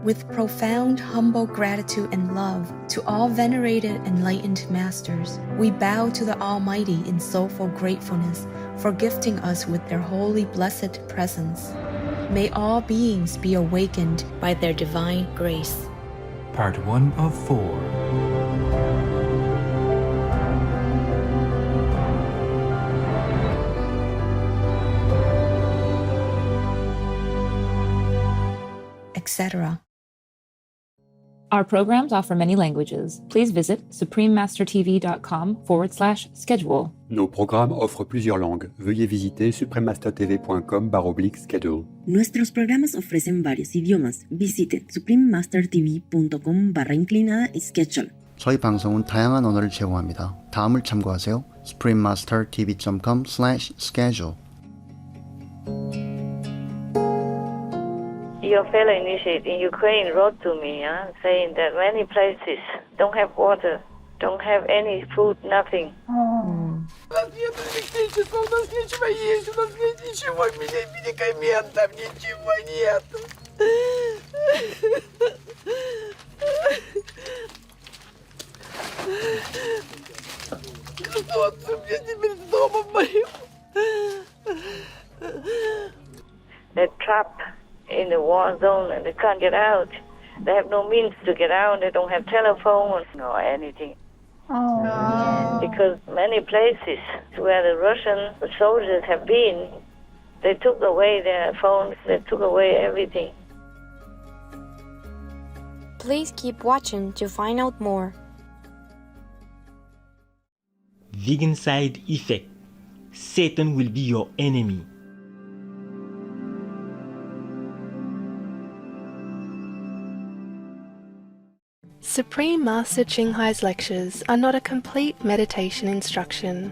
With profound, humble gratitude and love to all venerated enlightened masters, we bow to the Almighty in soulful gratefulness for gifting us with their holy blessed presence. May all beings be awakened by their divine grace. Part 1 of 4. Etc. Our programs offer many languages. Please visit suprememastertv.com/schedule. Nos programmes offrent plusieurs langues. Veuillez visiter suprememastertv.com/schedule. Nuestros programas ofrecen varios idiomas. Visite suprememastertv.com/schedule. 저희 방송은 다양한 언어를 제공합니다. 다음을 참고하세요. suprememastertv.com/schedule. Your fellow initiate in Ukraine wrote to me, saying that many places don't have water, don't have any food, nothing. У нас нет электричества, у нас нечего есть, у нас нет ничего, медикаментов, ничего нет. Что мне теперь дома моем? They're trapped in the war zone and they can't get out. They have no means to get out. They don't have telephone or anything. Because many places where the Russian soldiers have been, they took away their phones, they took away everything. Please keep watching to find out more. Vegan side effect. Satan will be your enemy. Supreme Master Ching Hai's lectures are not a complete meditation instruction.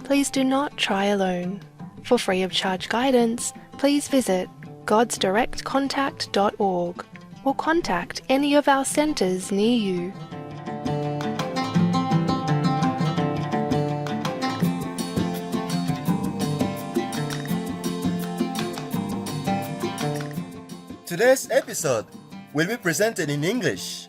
Please do not try alone. For free of charge guidance, please visit godsdirectcontact.org or contact any of our centers near you. Today's episode will be presented in English,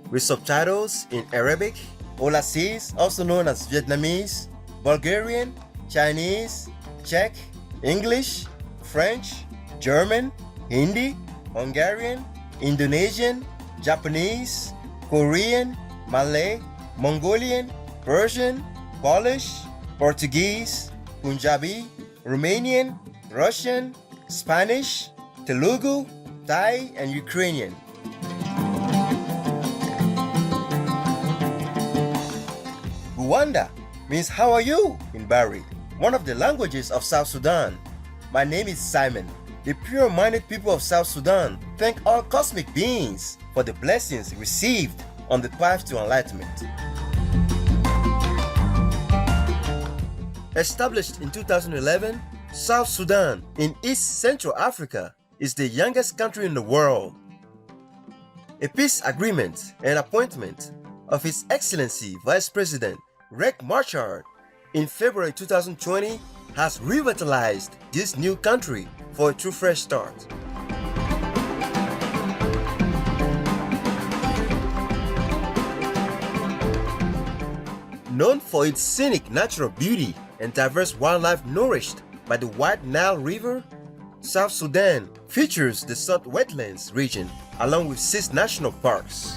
with subtitles in Arabic, Aulacese, also known as Vietnamese, Bulgarian, Chinese, Czech, English, French, German, Hindi, Hungarian, Indonesian, Japanese, Korean, Malay, Mongolian, Persian, Polish, Portuguese, Punjabi, Romanian, Russian, Spanish, Telugu, Thai, and Ukrainian. Rwanda means how are you in Bari, one of the languages of South Sudan. My name is Simon. The pure-minded people of South Sudan thank all cosmic beings for the blessings received on the path to enlightenment. Established in 2011, South Sudan in East Central Africa is the youngest country in the world. A peace agreement and appointment of His Excellency Vice President Riek Machar in February 2020 has revitalized this new country for a true fresh start. Known for its scenic natural beauty and diverse wildlife nourished by the White Nile River, South Sudan features the Salt Wetlands region along with 6 national parks.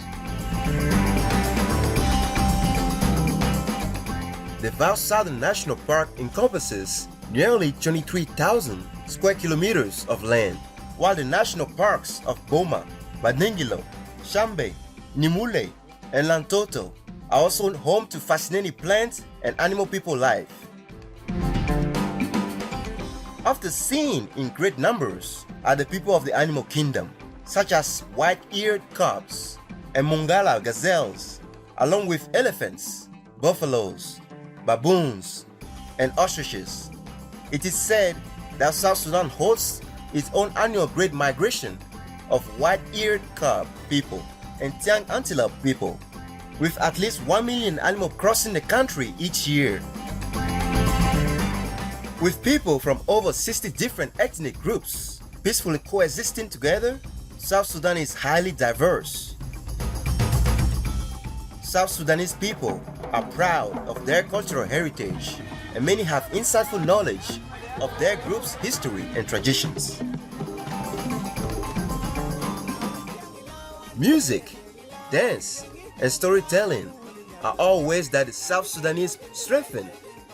The vast Southern National Park encompasses nearly 23,000 square kilometers of land, while the national parks of Boma, Badingilo, Shambe, Nimule, and Lantoto are also home to fascinating plant and animal people life. Often seen in great numbers are the people of the animal kingdom, such as white-eared cubs and Mongala gazelles, along with elephants, buffaloes, baboons, and ostriches. It is said that South Sudan hosts its own annual great migration of white-eared cub people and Tiang antelope people, with at least 1 million animals crossing the country each year. With people from over 60 different ethnic groups peacefully coexisting together, South Sudan is highly diverse. South Sudanese people are proud of their cultural heritage, and many have insightful knowledge of their group's history and traditions. Music, dance, and storytelling are all ways that the South Sudanese strengthen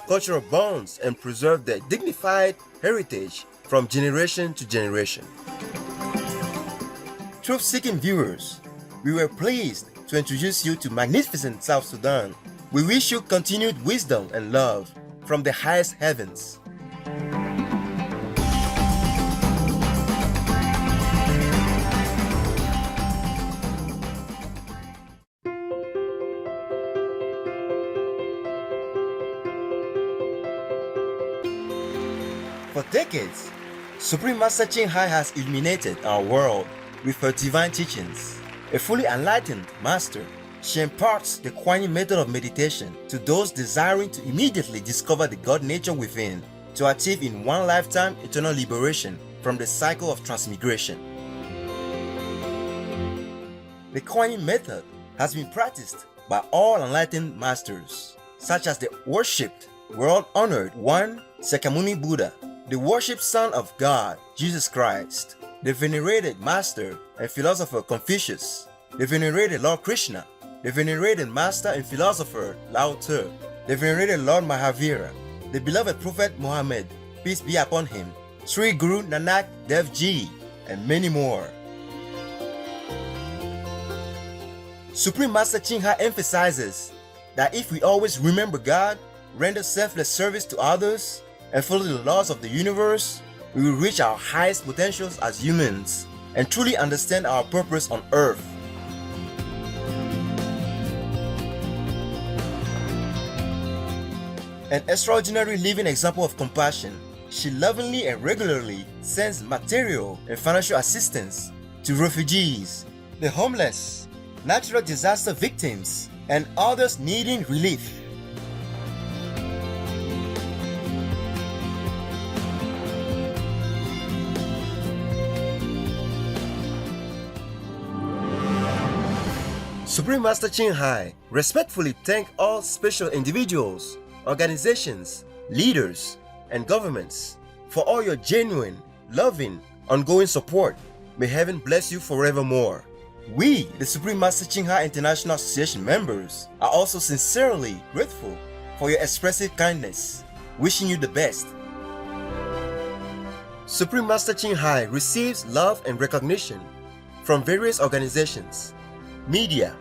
cultural bonds and preserve their dignified heritage from generation to generation. Truth-seeking viewers, we were pleased to introduce you to magnificent South Sudan. We wish you continued wisdom and love from the highest heavens. For decades, Supreme Master Ching Hai has illuminated our world with her divine teachings. A fully enlightened master, she imparts the Kuan Yin method of meditation to those desiring to immediately discover the God nature within, to achieve in one lifetime eternal liberation from the cycle of transmigration. The Kuan Yin method has been practiced by all enlightened masters, such as the worshipped, world-honored one Sakyamuni Buddha, the worshipped Son of God, Jesus Christ, the venerated Master and Philosopher Confucius, the venerated Lord Krishna, the venerated Master and Philosopher Lao Tzu, the venerated Lord Mahavira, the beloved Prophet Muhammad, peace be upon him, Sri Guru Nanak Dev Ji, and many more. Supreme Master Ching Hai emphasizes that if we always remember God, render selfless service to others, and follow the laws of the universe, we will reach our highest potentials as humans and truly understand our purpose on earth. An extraordinary living example of compassion, she lovingly and regularly sends material and financial assistance to refugees, the homeless, natural disaster victims, and others needing relief. Supreme Master Ching Hai respectfully thank all special individuals, organizations, leaders, and governments for all your genuine, loving, ongoing support. May heaven bless you forevermore. We, the Supreme Master Ching Hai International Association members, are also sincerely grateful for your expressive kindness, wishing you the best. Supreme Master Ching Hai receives love and recognition from various organizations, media,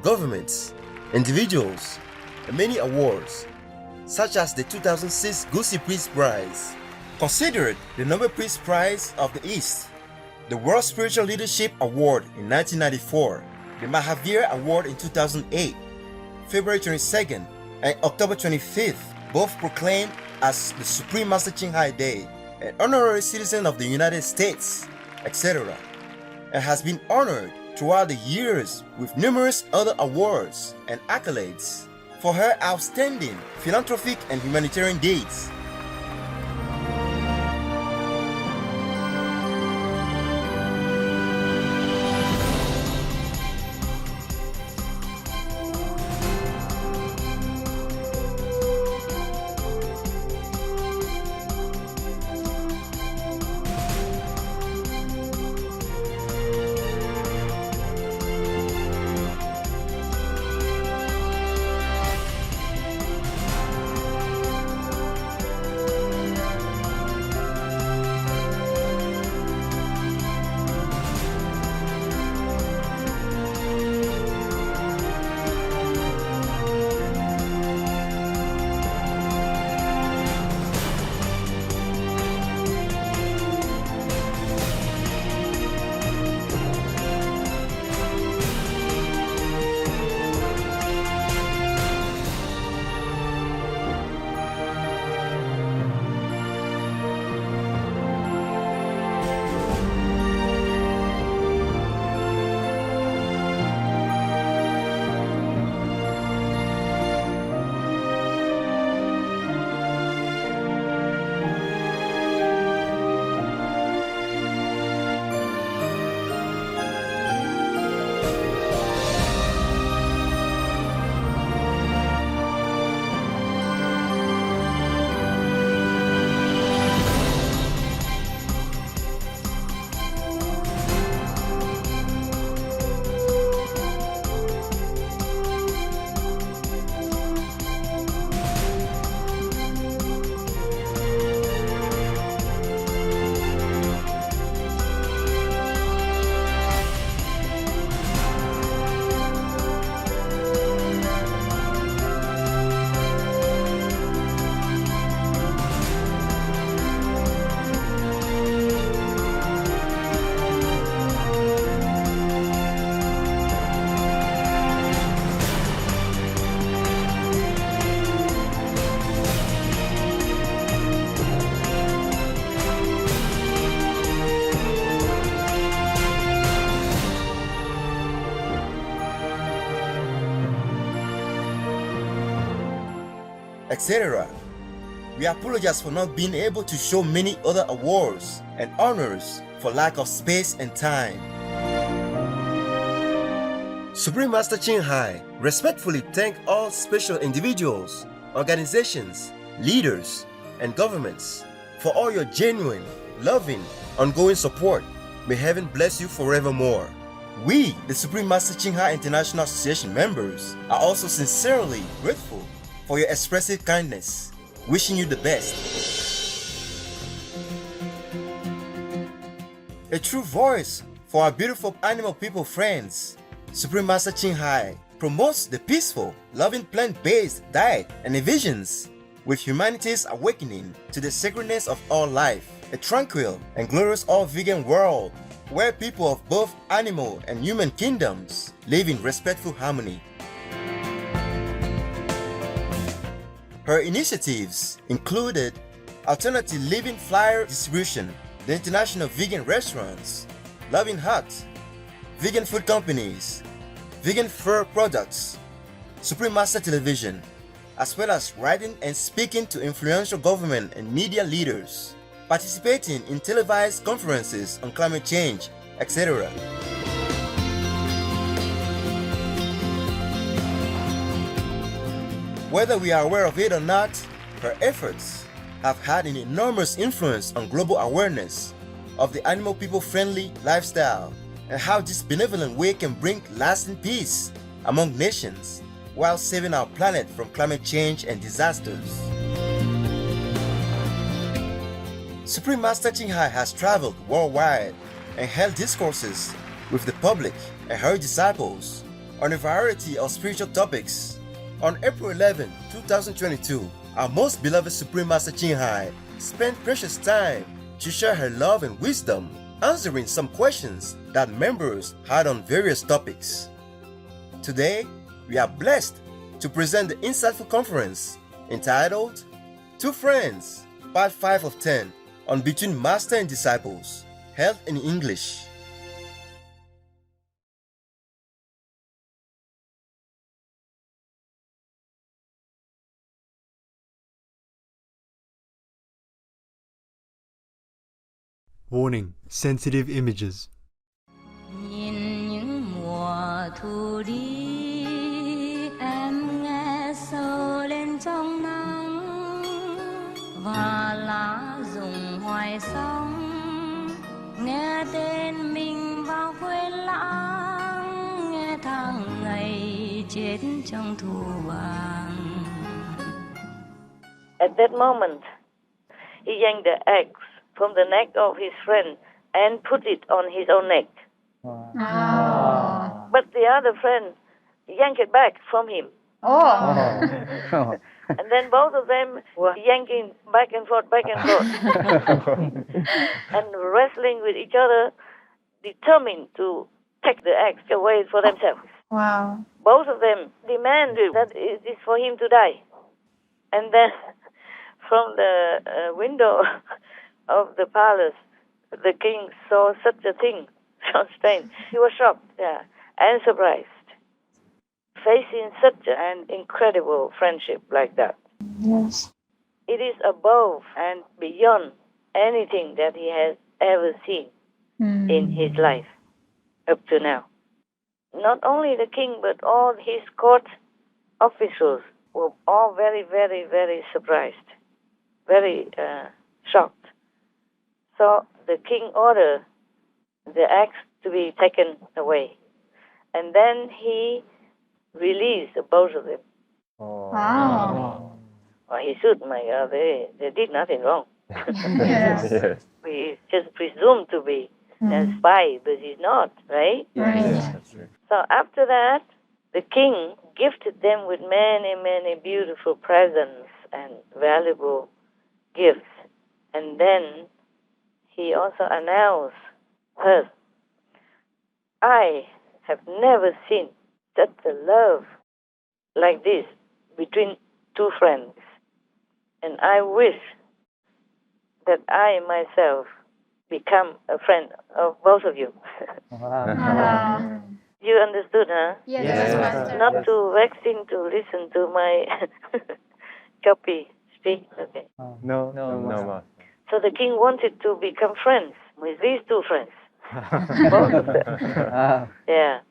governments, individuals, and many awards, such as the 2006 Gusi Peace Prize, considered the Nobel Peace Prize of the East, the World Spiritual Leadership Award in 1994, the Mahavir Award in 2008, February 22nd and October 25th, both proclaimed as the Supreme Master Ching Hai Day, an honorary citizen of the United States, etc., and has been honored throughout the years with numerous other awards and accolades for her outstanding philanthropic and humanitarian deeds. etc. We apologize for not being able to show many other awards and honors for lack of space and time. Supreme Master Ching Hai respectfully thank all special individuals, organizations, leaders, and governments for all your genuine, loving, ongoing support. May heaven bless you forevermore. We, the Supreme Master Ching Hai International Association members, are also sincerely grateful for your expressive kindness. Wishing you the best. A true voice for our beautiful animal people friends, Supreme Master Ching Hai promotes the peaceful, loving plant-based diet and visions with humanity's awakening to the sacredness of all life, a tranquil and glorious all-vegan world where people of both animal and human kingdoms live in respectful harmony. Her initiatives included alternative living flyer distribution, the international vegan restaurants, Loving Hut, vegan food companies, vegan fur products, Supreme Master Television, as well as writing and speaking to influential government and media leaders, participating in televised conferences on climate change, etc. Whether we are aware of it or not, her efforts have had an enormous influence on global awareness of the animal people-friendly lifestyle and how this benevolent way can bring lasting peace among nations while saving our planet from climate change and disasters. Supreme Master Ching Hai has traveled worldwide and held discourses with the public and her disciples on a variety of spiritual topics. On April 11, 2022, our most beloved Supreme Master Ching Hai spent precious time to share her love and wisdom, answering some questions that members had on various topics. Today, we are blessed to present the insightful conference entitled Two Friends, Part 5 of 10 on Between Master and Disciples, held in English. Warning, sensitive images. Nhìn những mùa thu đi, em nghe sâu lên trong nắng và lá rụng hoài sóng, nghe tên mình vào quên lãng, nghe tháng ngày chết trong thu vàng. At that moment, he yanked the axe from the neck of his friend and put it on his own neck. Oh. But the other friend yanked it back from him. Oh. And then both of them were yanking back and forth, and wrestling with each other, determined to take the axe away for themselves. Wow. Both of them demanded that it is for him to die. And then from the window of the palace, the king saw such a thing, so strange. He was shocked, and surprised, facing such an incredible friendship like that. Yes. It is above and beyond anything that he has ever seen in his life up to now. Not only the king, but all his court officials were all very, very, very surprised, very shocked. So the king ordered the axe to be taken away. And then he released both of them. Oh. Wow. Well, he should, my God, they did nothing wrong. Yes. Yes. We just presume to be a spy, but he's not, right? Right. Yes. So after that, the king gifted them with many, many beautiful presents and valuable gifts. And then he also announced her, I have never seen such a love like this between two friends. And I wish that I myself become a friend of both of you. You understood, huh? Yes, Master. Not too vexing to listen to my Copy. Speak. Okay. No, Master. So the king wanted to become friends with these two friends. Both of them. Yeah.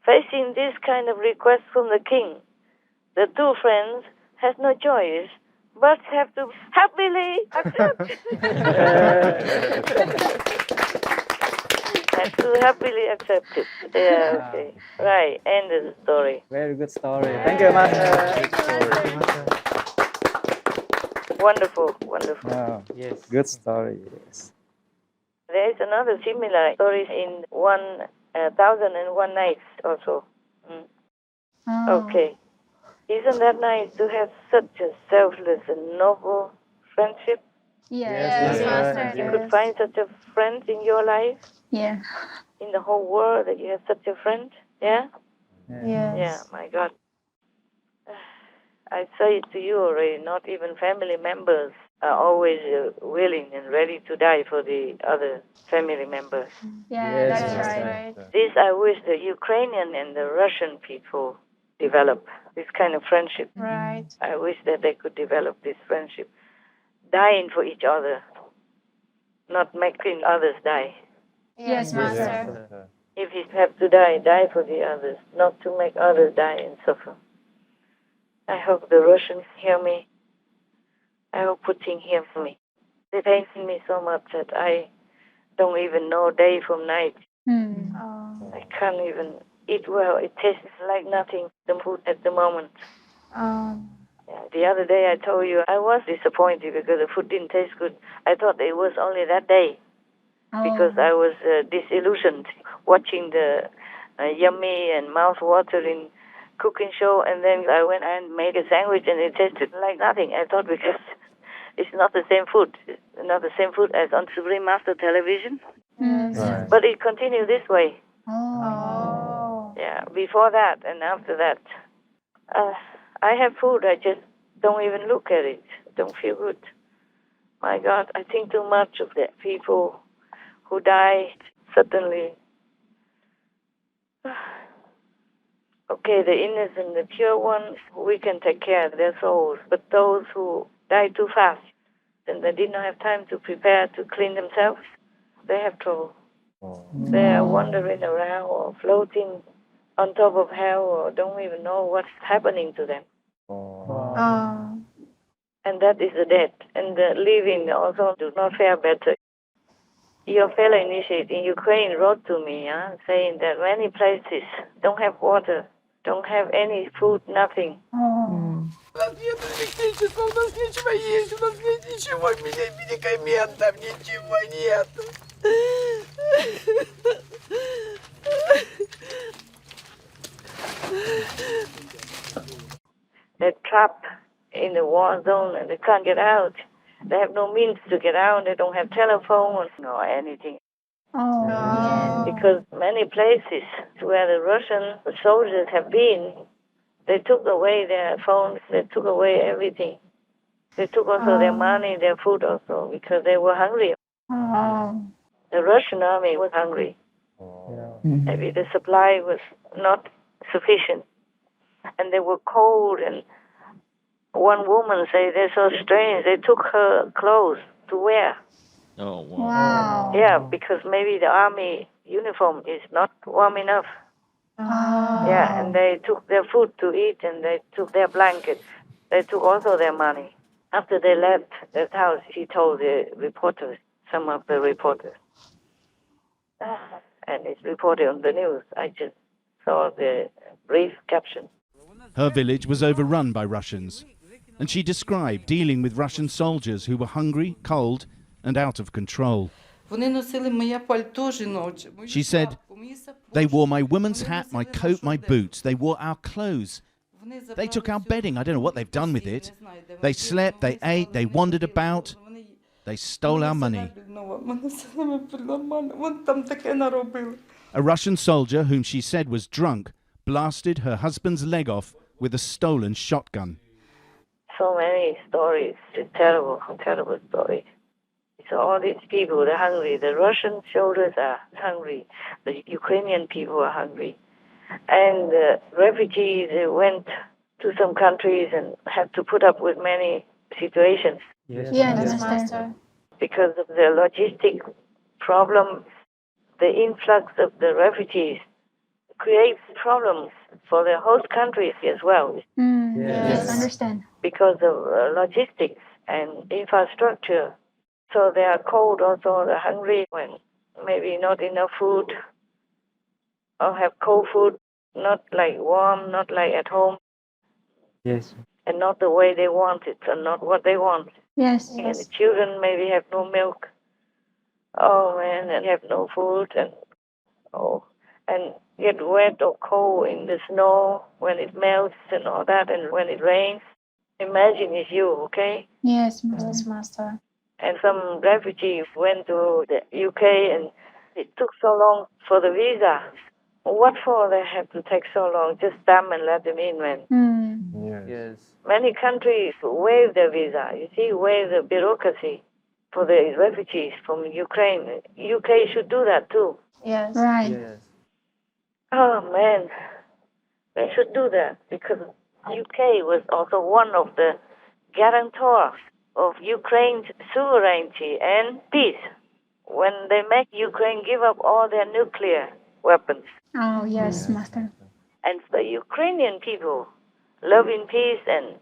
Facing this kind of request from the king, the two friends has no choice but have to happily accept. Have to happily accept it. Yeah, okay. Right, end of the story. Very good story. Thank you, Master. Wonderful, wonderful. Oh, yes. Good story. Yes. There is another similar story in 1001 Nights also. Okay. Isn't that nice to have such a selfless and noble friendship? Yes, Master. You could find such a friend in your life? Yeah. In the whole world that you have such a friend? Yeah? Yes. Yeah, my God. I say it to you already, not even family members are always willing and ready to die for the other family members. Yeah, that's right. This I wish the Ukrainian and the Russian people develop, this kind of friendship. Right. I wish that they could develop this friendship. Dying for each other, not making others die. Yes, Master. If he have to die, die for the others, not to make others die and suffer. I hope the Russians hear me. I hope Putin hears me. They pain me so much that I don't even know day from night. I can't even eat well. It tastes like nothing, the food at the moment. The other day I told you I was disappointed because the food didn't taste good. I thought it was only that day because I was disillusioned watching the yummy and mouth-watering cooking show, and then I went and made a sandwich and it tasted like nothing. I thought because it's not the same food. It's not the same food as on Supreme Master television. Right. But it continued this way. Oh. Yeah, before that and after that. I have food, I just don't even look at it. Don't feel good. My God, I think too much of the people who died suddenly. Okay, the innocent, the pure ones, we can take care of their souls. But those who die too fast and they did not have time to prepare to clean themselves, they have trouble. They are wandering around or floating on top of hell or don't even know what's happening to them. And that is the dead. And the living also do not fare better. Your fellow initiate in Ukraine wrote to me saying that many places don't have water, don't have any food, nothing. У нас нет электричества, у нас нечего есть, у нас нет ничего, медикаментов, ничего нет. They're trapped in the war zone and they can't get out. They have no means to get out. They don't have telephone or anything. Because many places where the Russian soldiers have been, they took away their phones, they took away everything. They took also their money, their food also, because they were hungry. The Russian army was hungry. Maybe the supply was not sufficient. And they were cold, and one woman said they're so strange, they took her clothes to wear. Oh, wow. Yeah, because maybe the army uniform is not warm enough. Yeah, and they took their food to eat, and they took their blankets. They took also their money. After they left that house, she told the reporters, some of the reporters. And it's reported on the news. I just saw the brief caption. Her village was overrun by Russians, and she described dealing with Russian soldiers who were hungry, cold, and out of control. She said, "They wore my woman's hat, my coat, my boots. They wore our clothes. They took our bedding. I don't know what they've done with it. They slept, they ate, they wandered about. They stole our money." A Russian soldier, whom she said was drunk, blasted her husband's leg off with a stolen shotgun. So many stories, terrible, terrible stories. So all these people, they're hungry. The Russian soldiers are hungry. The Ukrainian people are hungry. And the refugees, they went to some countries and have to put up with many situations. Yes, Master. Because of the logistic problems, the influx of the refugees creates problems for the host countries as well. Yes, understand. Because of logistics and infrastructure. So they are cold also, they're hungry when maybe not enough food or have cold food, not like warm, not like at home. Yes. And not the way they want it and not what they want. Yes. And the children maybe have no milk. Oh man, and have no food and get wet or cold in the snow when it melts and all that and when it rains. Imagine it's you, okay? Yes, Master. And some refugees went to the UK and it took so long for the visa. What for they have to take so long? Just stamp and let them in, man. Yes. Many countries waive their visa. You see, waive the bureaucracy for the refugees from Ukraine. UK should do that too. Yes. Right. Yes. Oh man, they should do that because UK was also one of the guarantors of Ukraine's sovereignty and peace when they make Ukraine give up all their nuclear weapons. Oh, yes, Master. And the Ukrainian people, loving peace and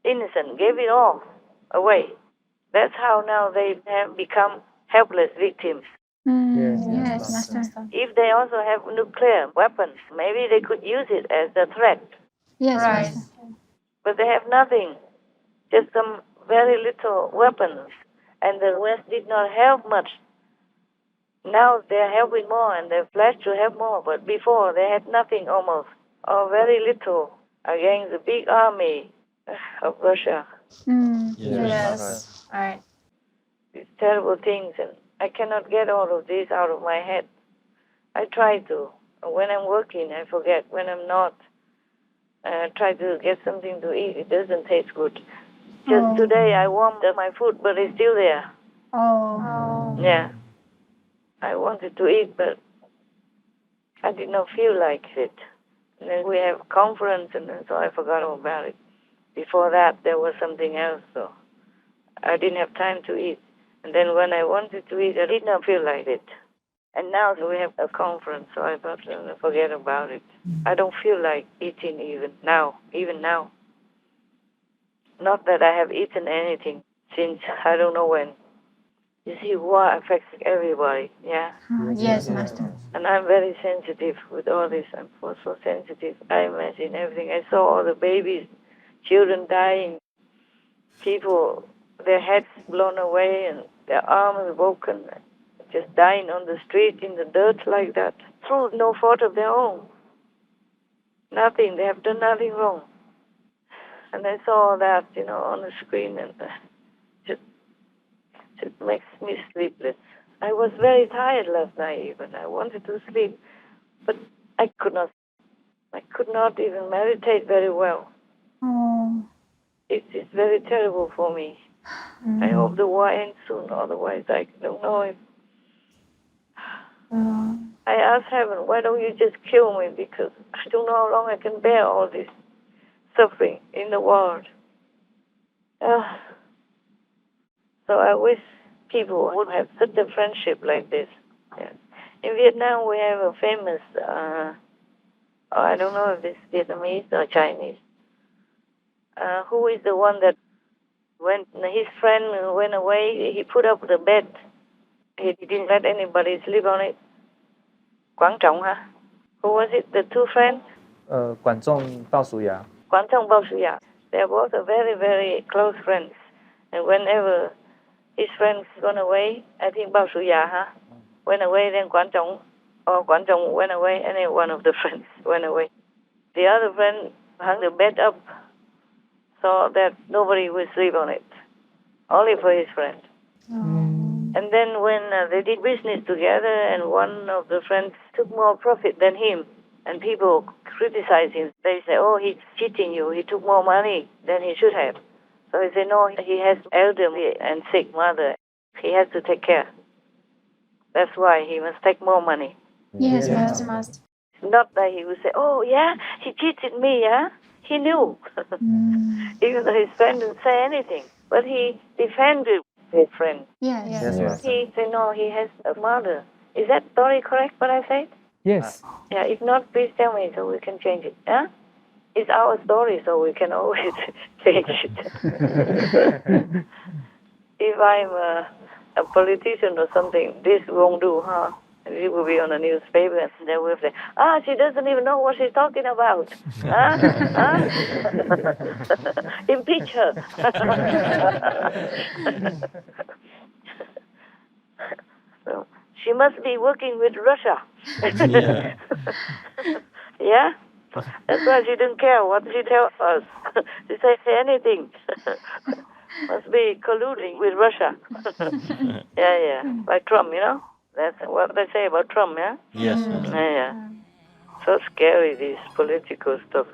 innocent, gave it all away. That's how now they have become helpless victims. Yes, Master. If they also have nuclear weapons, maybe they could use it as a threat. Yes, Right. Master. But they have nothing, just some very little weapons. And the West did not help much. Now they're helping more and they're pledged to help more. But before they had nothing almost, or very little, against the big army of Russia. Yes. Right. These terrible things, and I cannot get all of this out of my head. I try to. When I'm working, I forget. When I'm not, I try to get something to eat. It doesn't taste good. Just today I warmed up my food, but it's still there. Oh. Yeah. I wanted to eat, but I did not feel like it. And then we have a conference, and so I forgot all about it. Before that, there was something else, so I didn't have time to eat. And then when I wanted to eat, I did not feel like it. And now we have a conference, so I thought, forget about it. I don't feel like eating even now. Not that I have eaten anything since I don't know when. You see, war affects everybody, yeah? Yes, Master. And I'm very sensitive with all this. I'm so sensitive. I imagine everything. I saw all the babies, children dying, people, their heads blown away and their arms broken, just dying on the street in the dirt like that, through no fault of their own. Nothing. They have done nothing wrong. And I saw all that, on the screen, and it makes me sleepless. I was very tired last night even. I wanted to sleep, but I could not. I could not even meditate very well. Oh. It's very terrible for me. I hope the war ends soon, otherwise I don't know if... I asked heaven, why don't you just kill me, because I don't know how long I can bear all this suffering in the world. So I wish people would have such a friendship like this. Yeah. In Vietnam, we have a famous, I don't know if it's Vietnamese or Chinese, who is the one that when his friend went away, he put up the bed. He didn't let anybody sleep on it. Quang Trọng, huh? Who was it? The two friends? Quản Trọng Bao Su Ya. Quang Trọng Bao Su Ya. They both are very, very close friends. And whenever his friends gone away, I think Bao Su Ya, went away, then Quang Trọng went away, any one of the friends went away. The other friend hung the bed up so that nobody would sleep on it, only for his friend. And then when they did business together and one of the friends took more profit than him, and people criticized him, they say, oh, he's cheating you, he took more money than he should have. So he said, no, he has elderly and sick mother. He has to take care. That's why he must take more money. Yes, Master. Not that he would say, oh, yeah, he cheated me, yeah? He knew, even though his friend didn't say anything. But he defended his friend. Yes. He said, no, he has a mother. Is that story correct, what I said? Yes. Yeah, if not, please tell me so we can change it. Yeah? It's our story, so we can always change it. If I'm a politician or something, this won't do, huh? It will be on the newspaper, and they will say, she doesn't even know what she's talking about. Impeach her. So, she must be working with Russia. Yeah? That's why she didn't care what she tells us. She says anything. Must be colluding with Russia. Yeah. Like Trump, you know? That's what they say about Trump, yeah? Yes. Yeah. So scary, this political stuff.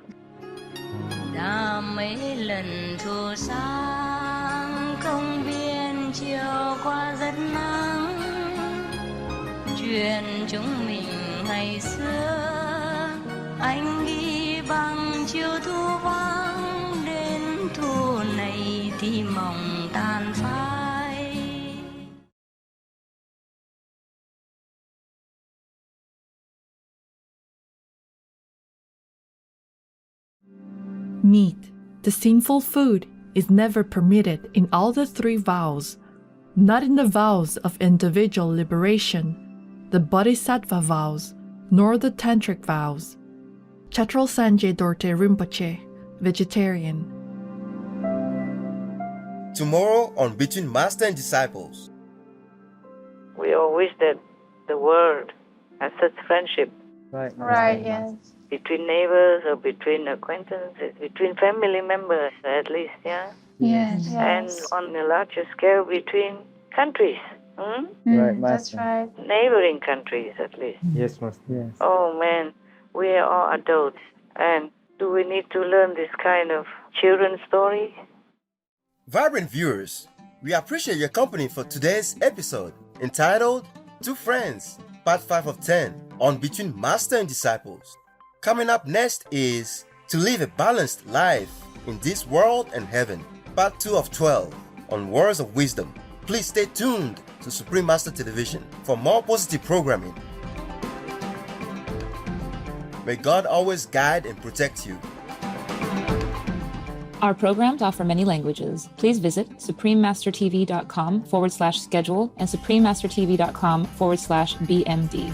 Đã mấy lần thu sáng công viên chiều qua rất nắng, chuyện chúng mình ngày xưa anh đi bằng chiều thu vắng, đến thu này thì mộng tàn phai. Meat, the sinful food, is never permitted in all the three vows, not in the vows of individual liberation, the Bodhisattva vows, nor the Tantric vows. Chatral Sangye Dorte Rinpoche, vegetarian. Tomorrow on Between Master and Disciples. We all wish that the world has such friendship. Right, yes. Between neighbors or between acquaintances, between family members at least, yeah? Yes. And on a larger scale between countries. That's right. Neighboring countries at least. Yes, Master. Yes. Oh man, we are all adults. And do we need to learn this kind of children's story? Vibrant viewers, we appreciate your company for today's episode entitled Two Friends, Part 5 of 10 on Between Master and Disciples. Coming up next is To Live a Balanced Life in This World and Heaven, Part 2 of 12 on Words of Wisdom. Please stay tuned to Supreme Master Television for more positive programming. May God always guide and protect you. Our programs offer many languages. Please visit suprememastertv.com/schedule and suprememastertv.com/BMD.